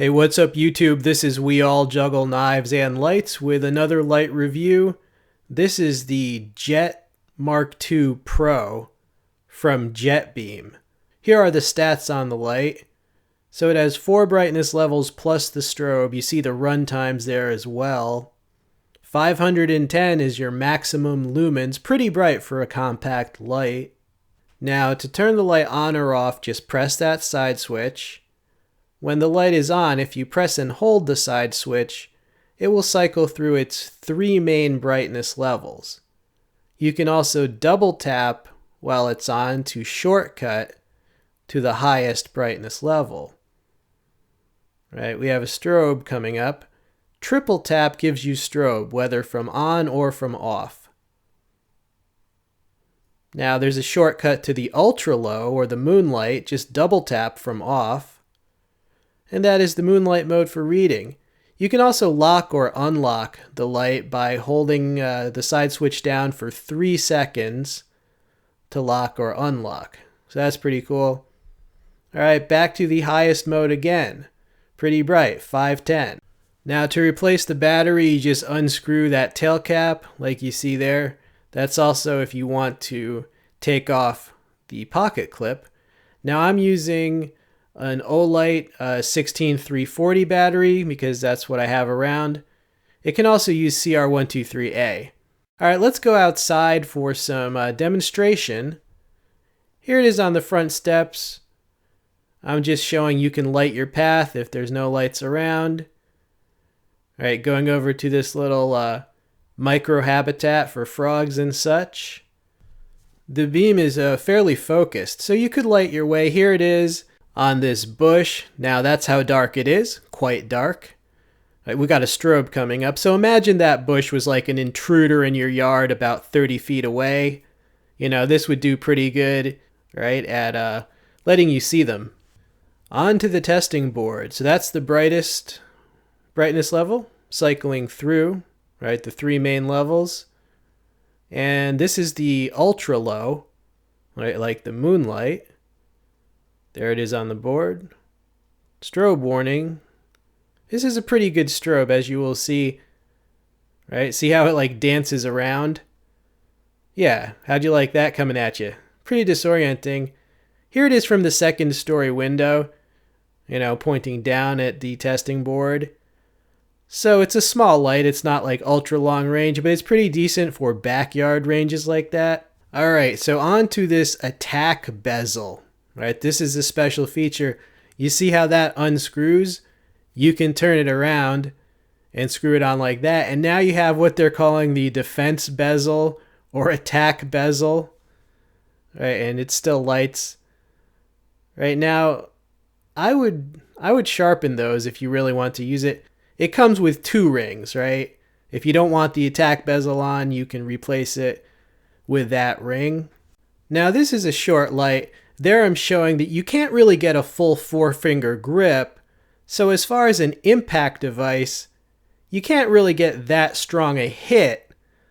Hey, what's up YouTube? This is We All Juggle Knives and Lights with another light review. This is the Jet Mark II Pro from Jetbeam. Here are the stats on the light. So it has 4 brightness levels plus the strobe. You see the run times there as well. 510 is your maximum lumens, pretty bright for a compact light. Now to turn the light on or off, just press that side switch. When the light is on, if you press and hold the side switch, it will cycle through its 3 main brightness levels. You can also double tap while it's on to shortcut to the highest brightness level. Right, we have a strobe coming up. Triple tap gives you strobe, whether from on or from off. Now there's a shortcut to the ultra low or the moonlight, just double tap from off. And that is the moonlight mode for reading. You can also lock or unlock the light by holding the side switch down for 3 seconds to lock or unlock. So that's pretty cool. Alright, back to the highest mode again. Pretty bright, 510. Now to replace the battery, you just unscrew that tail cap like you see there. That's also if you want to take off the pocket clip. Now I'm using an Olight 16340 battery because that's what I have around. It can also use CR123A. Alright, let's go outside for some demonstration. Here it is on the front steps. I'm just showing you can light your path if there's no lights around. Alright, going over to this little micro habitat for frogs and such. The beam is fairly focused, so you could light your way. Here it is on this bush. Now that's how dark it is, quite dark. Right, we got a strobe coming up. So imagine that bush was like an intruder in your yard about 30 feet away. You know, this would do pretty good, right, at letting you see them. On to the testing board. So that's the brightest brightness level, cycling through, right, the 3 main levels. And this is the ultra low, right, like the moonlight. There it is on the board. Strobe warning. This is a pretty good strobe, as you will see. Right? See how it like dances around? Yeah, how'd you like that coming at you? Pretty disorienting. Here it is from the 2nd story window, you know, pointing down at the testing board. So it's a small light. It's not like ultra long range, but it's pretty decent for backyard ranges like that. All right, so on to this attack bezel. Right, this is a special feature. You see how that unscrews? You can turn it around and screw it on like that. And now you have what they're calling the defense bezel or attack bezel. Right, and it still lights. Right now, I would sharpen those if you really want to use it. It comes with 2 rings, right? If you don't want the attack bezel on, you can replace it with that ring. Now this is a short light. There I'm showing that you can't really get a full 4-finger grip, so as far as an impact device, you can't really get that strong a hit,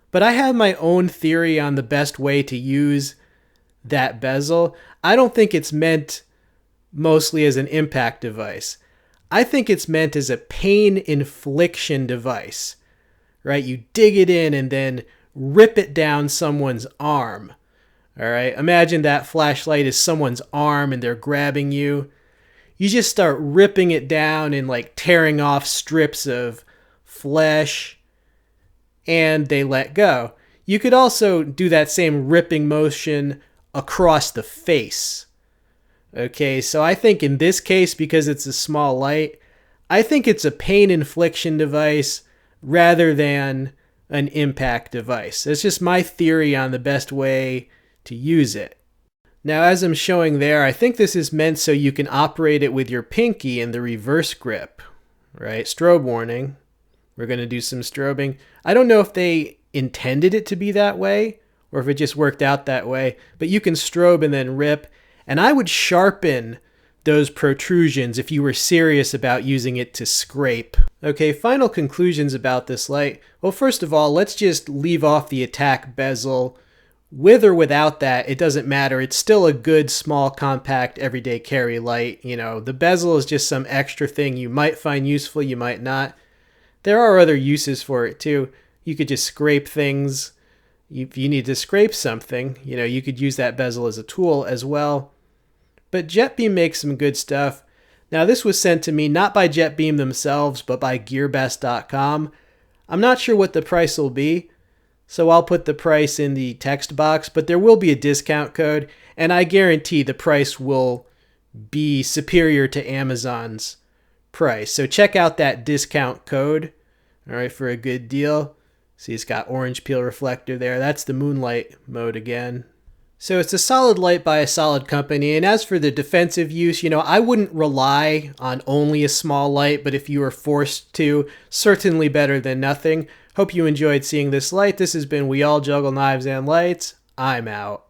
but I have my own theory on the best way to use that bezel. I don't think it's meant mostly as an impact device. I think it's meant as a pain infliction device, right? You dig it in and then rip it down someone's arm. All right, imagine that flashlight is someone's arm and they're grabbing you. You just start ripping it down and like tearing off strips of flesh and they let go. You could also do that same ripping motion across the face. Okay, so I think in this case, because it's a small light, I think it's a pain infliction device rather than an impact device. It's just my theory on the best way to use it. Now as I'm showing there, I think this is meant so you can operate it with your pinky in the reverse grip, right? Strobe warning. We're going to do some strobing. I don't know if they intended it to be that way or if it just worked out that way, but you can strobe and then rip. And I would sharpen those protrusions if you were serious about using it to scrape. Okay, final conclusions about this light. Well, first of all, let's just leave off the attack bezel With or without that, it doesn't matter. It's still a good, small, compact, everyday carry light. You know, the bezel is just some extra thing you might find useful, you might not. There are other uses for it too. You could just scrape things. If you need to scrape something, you know, you could use that bezel as a tool as well. But Jetbeam makes some good stuff. Now, this was sent to me not by Jetbeam themselves, but by GearBest.com. I'm not sure what the price will be, so I'll put the price in the text box, but there will be a discount code, and I guarantee the price will be superior to Amazon's price. So check out that discount code, all right, for a good deal. See, it's got orange peel reflector there. That's the moonlight mode again. So it's a solid light by a solid company. And as for the defensive use, you know, I wouldn't rely on only a small light, but if you were forced to, certainly better than nothing. Hope you enjoyed seeing this light. This has been We All Juggle Knives and Lights. I'm out.